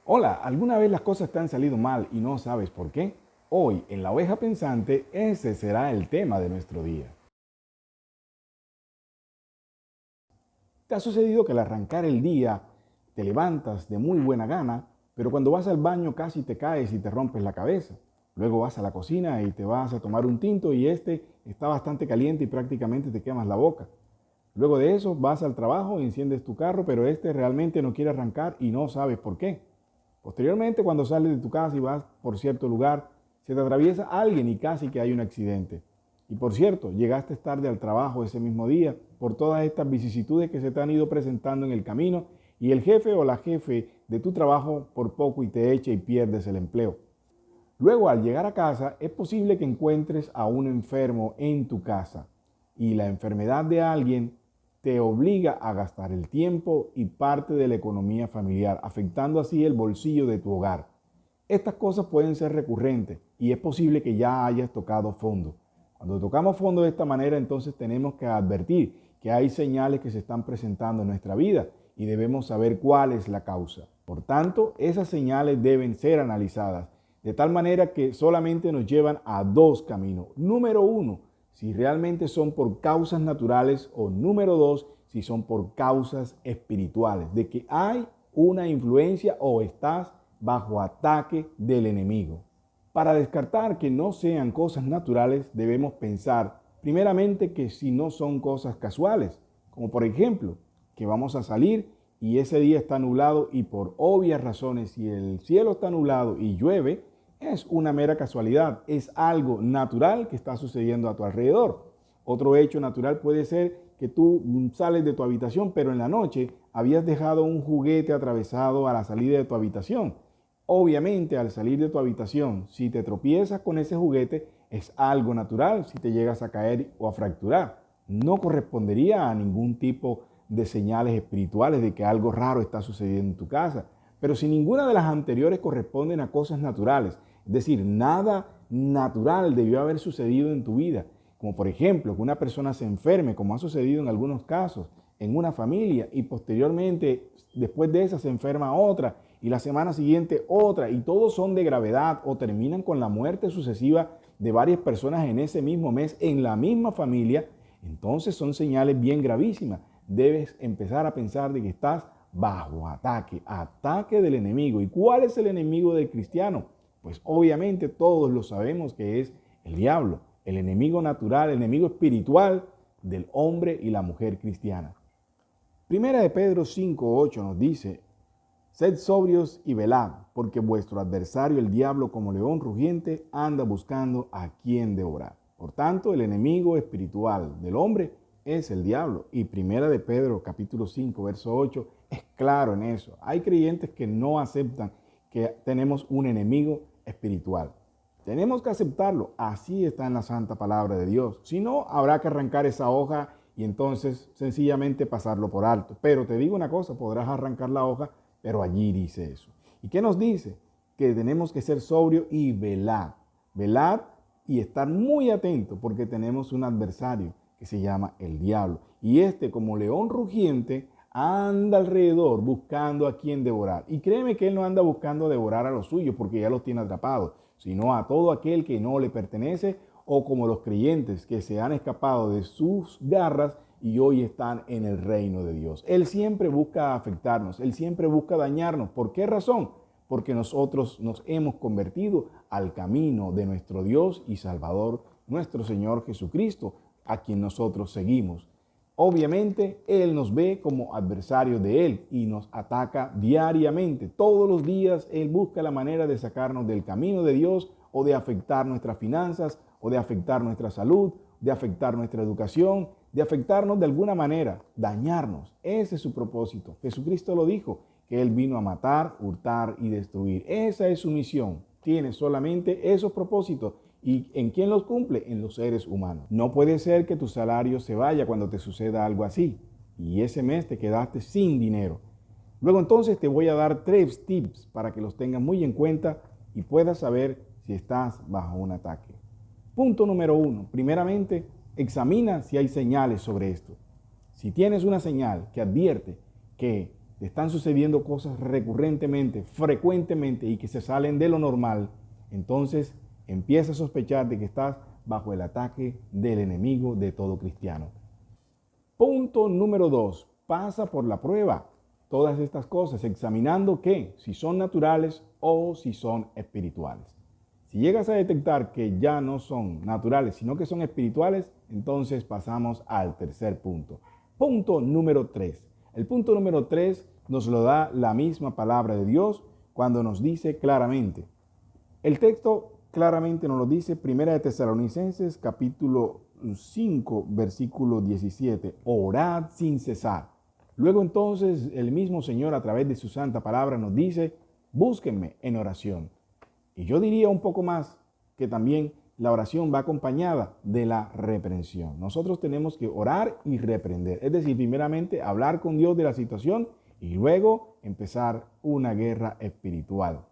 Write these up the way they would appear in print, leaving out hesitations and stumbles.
Hola, ¿alguna vez las cosas te han salido mal y no sabes por qué? Hoy, en La Oveja Pensante, ese será el tema de nuestro día. ¿Te ha sucedido que al arrancar el día te levantas de muy buena gana, pero cuando vas al baño casi te caes y te rompes la cabeza? Luego vas a la cocina y te vas a tomar un tinto y este está bastante caliente y prácticamente te quemas la boca. Luego de eso vas al trabajo, enciendes tu carro, pero este realmente no quiere arrancar y no sabes por qué. Posteriormente, cuando sales de tu casa y vas por cierto lugar, se te atraviesa alguien y casi que hay un accidente. Y por cierto, llegaste tarde al trabajo ese mismo día por todas estas vicisitudes que se te han ido presentando en el camino y el jefe o la jefe de tu trabajo por poco y te echa y pierdes el empleo. Luego, al llegar a casa, es posible que encuentres a un enfermo en tu casa y la enfermedad de alguien te obliga a gastar el tiempo y parte de la economía familiar, afectando así el bolsillo de tu hogar. Estas cosas pueden ser recurrentes y es posible que ya hayas tocado fondo. Cuando tocamos fondo de esta manera, entonces tenemos que advertir que hay señales que se están presentando en nuestra vida y debemos saber cuál es la causa. Por tanto, esas señales deben ser analizadas de tal manera que solamente nos llevan a dos caminos. Número uno, si realmente son por causas naturales, o número dos, si son por causas espirituales, de que hay una influencia o estás bajo ataque del enemigo. Para descartar que no sean cosas naturales, debemos pensar primeramente que si no son cosas casuales, como por ejemplo, que vamos a salir y ese día está nublado y por obvias razones, si el cielo está nublado y llueve, es una mera casualidad, es algo natural que está sucediendo a tu alrededor. Otro hecho natural puede ser que tú sales de tu habitación, pero en la noche habías dejado un juguete atravesado a la salida de tu habitación. Obviamente, al salir de tu habitación, si te tropiezas con ese juguete, es algo natural si te llegas a caer o a fracturar. No correspondería a ningún tipo de señales espirituales de que algo raro está sucediendo en tu casa. Pero si ninguna de las anteriores corresponden a cosas naturales, es decir, nada natural debió haber sucedido en tu vida, como por ejemplo que una persona se enferme, como ha sucedido en algunos casos, en una familia, y posteriormente, después de esa, se enferma otra, y la semana siguiente otra, y todos son de gravedad o terminan con la muerte sucesiva de varias personas en ese mismo mes, en la misma familia, entonces son señales bien gravísimas. Debes empezar a pensar de que estás bajo ataque, ataque del enemigo. ¿Y cuál es el enemigo del cristiano? Pues obviamente todos lo sabemos que es el diablo, el enemigo natural, el enemigo espiritual del hombre y la mujer cristiana. Primera de Pedro 5:8 nos dice: sed sobrios y velad, porque vuestro adversario el diablo, como león rugiente, anda buscando a quien devorar. Por tanto, el enemigo espiritual del hombre es el diablo. Y Primera de Pedro capítulo 5, verso 8 es claro en eso. Hay creyentes que no aceptan que tenemos un enemigo espiritual. Tenemos que aceptarlo. Así está en la santa palabra de Dios. Si no, habrá que arrancar esa hoja y entonces sencillamente pasarlo por alto. Pero te digo una cosa, podrás arrancar la hoja, pero allí dice eso. ¿Y qué nos dice? Que tenemos que ser sobrios y velar. Velar y estar muy atentos porque tenemos un adversario que se llama el diablo. Y este, como león rugiente, anda alrededor buscando a quien devorar. Y créeme que él no anda buscando devorar a los suyos porque ya los tiene atrapados, sino a todo aquel que no le pertenece, o como los creyentes que se han escapado de sus garras y hoy están en el reino de Dios. Él siempre busca afectarnos, él siempre busca dañarnos. ¿Por qué razón? Porque nosotros nos hemos convertido al camino de nuestro Dios y Salvador, nuestro Señor Jesucristo, a quien nosotros seguimos. Obviamente, Él nos ve como adversarios de Él y nos ataca diariamente. Todos los días Él busca la manera de sacarnos del camino de Dios, o de afectar nuestras finanzas, o de afectar nuestra salud, de afectar nuestra educación, de afectarnos de alguna manera, dañarnos. Ese es su propósito. Jesucristo lo dijo, que Él vino a matar, hurtar y destruir. Esa es su misión. Tiene solamente esos propósitos. ¿Y en quién los cumple? En los seres humanos. No puede ser que tu salario se vaya cuando te suceda algo así y ese mes te quedaste sin dinero. Luego entonces te voy a dar 3 tips para que los tengas muy en cuenta y puedas saber si estás bajo un ataque. Punto número 1. Primeramente, examina si hay señales sobre esto. Si tienes una señal que advierte que te están sucediendo cosas recurrentemente, frecuentemente y que se salen de lo normal, entonces empieza a sospechar de que estás bajo el ataque del enemigo de todo cristiano. Punto número 2. Pasa por la prueba. Todas estas cosas, examinando que si son naturales o si son espirituales. Si llegas a detectar que ya no son naturales, sino que son espirituales, entonces pasamos al tercer punto. Punto número 3. El punto número 3 nos lo da la misma palabra de Dios cuando nos dice claramente. El texto claramente nos lo dice, 1 de Tesalonicenses capítulo 5, versículo 17. Orad sin cesar. Luego entonces el mismo Señor a través de su santa palabra nos dice, búsquenme en oración. Y yo diría un poco más que también la oración va acompañada de la reprensión. Nosotros tenemos que orar y reprender. Es decir, primeramente hablar con Dios de la situación y luego empezar una guerra espiritual.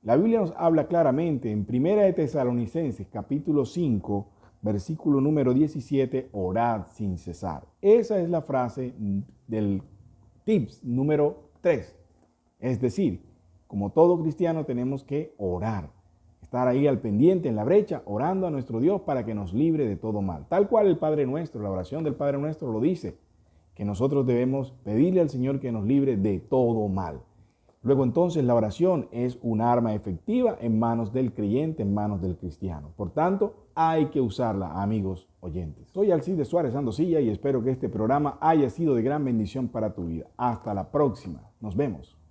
La Biblia nos habla claramente en 1 de Tesalonicenses capítulo 5, versículo número 17, orad sin cesar. Esa es la frase del tips número 3. Es decir, como todo cristiano tenemos que orar, estar ahí al pendiente en la brecha, orando a nuestro Dios para que nos libre de todo mal. Tal cual el Padre Nuestro, la oración del Padre Nuestro lo dice, que nosotros debemos pedirle al Señor que nos libre de todo mal. Luego entonces la oración es un arma efectiva en manos del creyente, en manos del cristiano. Por tanto, hay que usarla, amigos oyentes. Soy Alcides Suárez Andosilla y espero que este programa haya sido de gran bendición para tu vida. Hasta la próxima. Nos vemos.